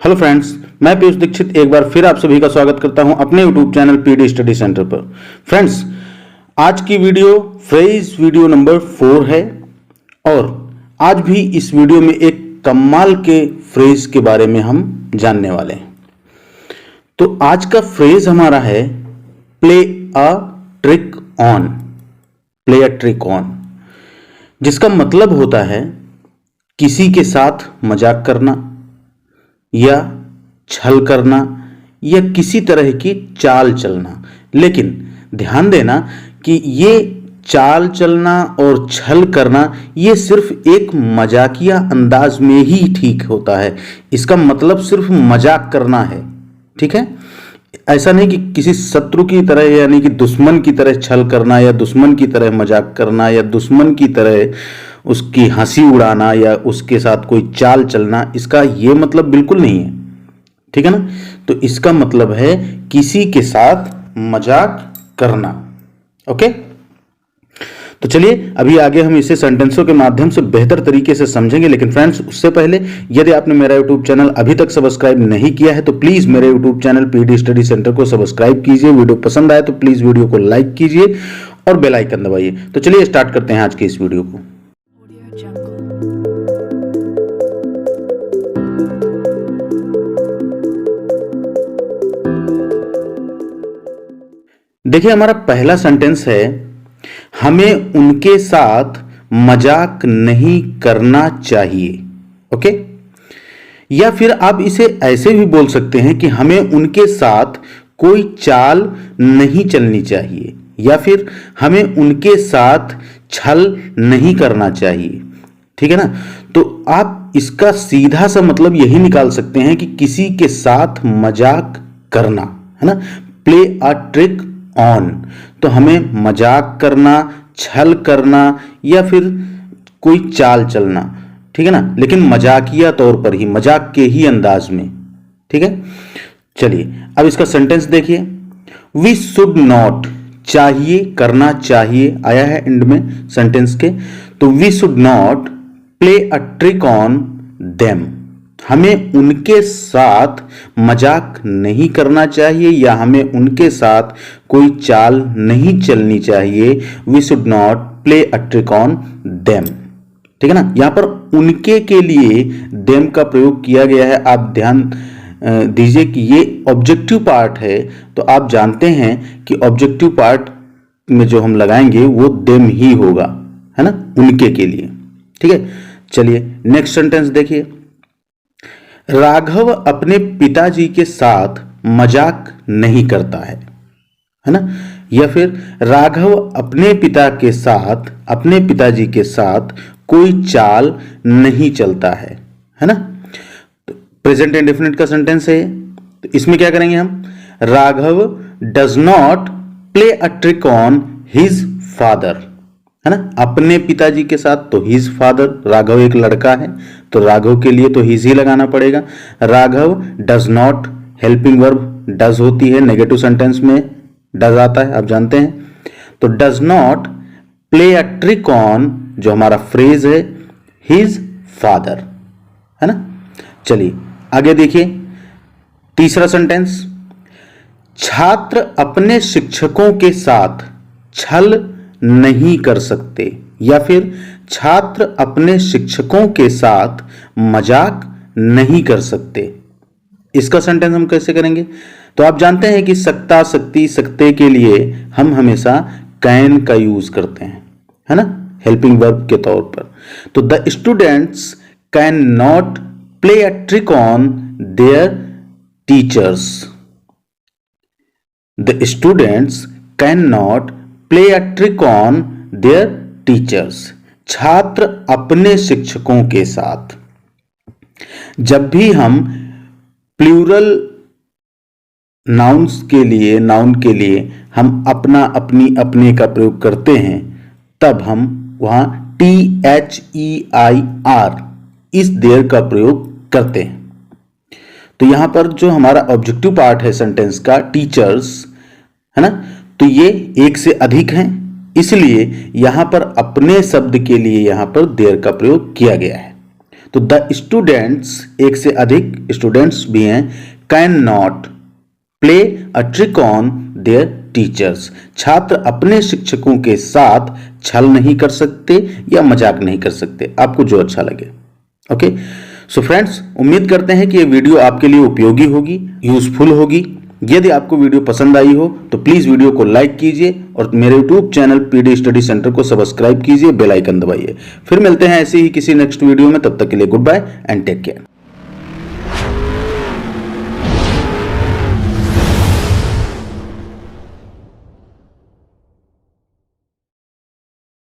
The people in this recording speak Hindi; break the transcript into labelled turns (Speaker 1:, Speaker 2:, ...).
Speaker 1: हेलो फ्रेंड्स, मैं पीयूष दीक्षित एक बार फिर आप सभी का स्वागत करता हूं अपने YouTube channel PD study centre पर। फ्रेंड्स, आज की वीडियो फ्रेज वीडियो नंबर 4 है और आज भी इस वीडियो में एक कमाल के फ्रेज के बारे में हम जानने वाले हैं। तो आज का फ्रेज हमारा है play a trick on. Play a trick on, जिसका मतलब होता है किसी के साथ मजाक करना या छल करना या किसी तरह की चाल चलना। लेकिन ध्यान देना कि ये चाल चलना और छल करना ये सिर्फ एक मजाकिया अंदाज में ही ठीक होता है। इसका मतलब सिर्फ मजाक करना है, ठीक है। ऐसा नहीं कि किसी शत्रु की तरह यानी कि दुश्मन की तरह छल करना या दुश्मन की तरह मजाक करना या दुश्मन की तरह उसकी हंसी उड़ाना या उसके साथ कोई चाल चलना, इसका ये मतलब बिल्कुल नहीं है, ठीक है ना। तो इसका मतलब है किसी के साथ मजाक करना। ओके, तो चलिए अभी आगे हम इसे सेंटेंसों के माध्यम से बेहतर तरीके से समझेंगे। लेकिन फ्रेंड्स, उससे पहले यदि आपने मेरा यूट्यूब चैनल अभी तक सब्सक्राइब नहीं किया है तो प्लीज मेरे YouTube channel PD study centre को सब्सक्राइब कीजिए। वीडियो पसंद आए तो प्लीज वीडियो को लाइक कीजिए और बेल आइकन दबाइए। तो चलिए स्टार्ट करते हैं आज की इस वीडियो को। देखिए, हमारा पहला सेंटेंस है हमें उनके साथ मजाक नहीं करना चाहिए। ओके, या फिर आप इसे ऐसे भी बोल सकते हैं कि हमें उनके साथ कोई चाल नहीं चलनी चाहिए या फिर हमें उनके साथ छल नहीं करना चाहिए, ठीक है ना। तो आप इसका सीधा सा मतलब यही निकाल सकते हैं कि किसी के साथ मजाक करना, है ना। प्ले अ ट्रिक ऑन, तो हमें मजाक करना, छल करना या फिर कोई चाल चलना, ठीक है ना, लेकिन मजाकिया तौर पर ही, मजाक के ही अंदाज में, ठीक है। चलिए अब इसका सेंटेंस देखिए। वी शुड नॉट, चाहिए, करना चाहिए आया है एंड में सेंटेंस के। तो we should not play a trick on them, हमें उनके साथ मजाक नहीं करना चाहिए या हमें उनके साथ कोई चाल नहीं चलनी चाहिए। We should not play a trick on them, ठीक है ना। यहां पर उनके के लिए देम का प्रयोग किया गया है। आप ध्यान दीजिए कि ये ऑब्जेक्टिव पार्ट है, तो आप जानते हैं कि ऑब्जेक्टिव पार्ट में जो हम लगाएंगे वो देम ही होगा, है ना, उनके के लिए, ठीक है। चलिए नेक्स्ट सेंटेंस देखिए। राघव अपने पिताजी के साथ मजाक नहीं करता है ना। या फिर राघव अपने पिताजी के साथ कोई चाल नहीं चलता है ना। तो प्रेजेंट इंडेफिनिट का सेंटेंस है, तो इसमें क्या करेंगे हम, Raghav does not play a trick on his father, है ना। अपने पिताजी के साथ तो हिज फादर, राघव एक लड़का है तो राघव के लिए तो हिज ही लगाना पड़ेगा। Raghav does not, helping verb does होती है, नेगेटिव सेंटेंस में डज आता है, आप जानते हैं। तो does not play a trick on, जो हमारा फ्रेज है, हिज फादर, है ना। चलिए आगे देखिए तीसरा सेंटेंस। छात्र अपने शिक्षकों के साथ छल नहीं कर सकते या फिर छात्र अपने शिक्षकों के साथ मजाक नहीं कर सकते। इसका सेंटेंस हम कैसे करेंगे, तो आप जानते हैं कि सकता, सकती, सकते के लिए हम हमेशा कैन का यूज करते हैं, है ना, हेल्पिंग वर्ब के तौर पर। तो the students can not play a trick on their teachers. The students can not play a trick on their teachers, छात्र अपने शिक्षकों के साथ। जब भी हम प्लूरल नाउन के लिए हम अपना, अपनी, अपने का प्रयोग करते हैं, तब हम वहां THEIR इस देयर का प्रयोग करते हैं। तो यहां पर जो हमारा ऑब्जेक्टिव पार्ट है सेंटेंस का, टीचर्स, है ना, तो ये एक से अधिक हैं, इसलिए यहां पर अपने शब्द के लिए यहां पर देयर का प्रयोग किया गया है। तो द स्टूडेंट्स, एक से अधिक स्टूडेंट्स भी हैं, can not play a trick on their teachers, छात्र अपने शिक्षकों के साथ छल नहीं कर सकते या मजाक नहीं कर सकते, आपको जो अच्छा लगे। ओके, सो फ्रेंड्स, उम्मीद करते हैं कि ये वीडियो आपके लिए उपयोगी होगी, यूजफुल होगी। यदि आपको वीडियो पसंद आई हो तो प्लीज वीडियो को लाइक कीजिए और मेरे YouTube channel PD study centre को सब्सक्राइब कीजिए, बेल आइकन दबाइए। फिर मिलते हैं ऐसे ही किसी नेक्स्ट वीडियो में, तब तक के लिए goodbye and take care.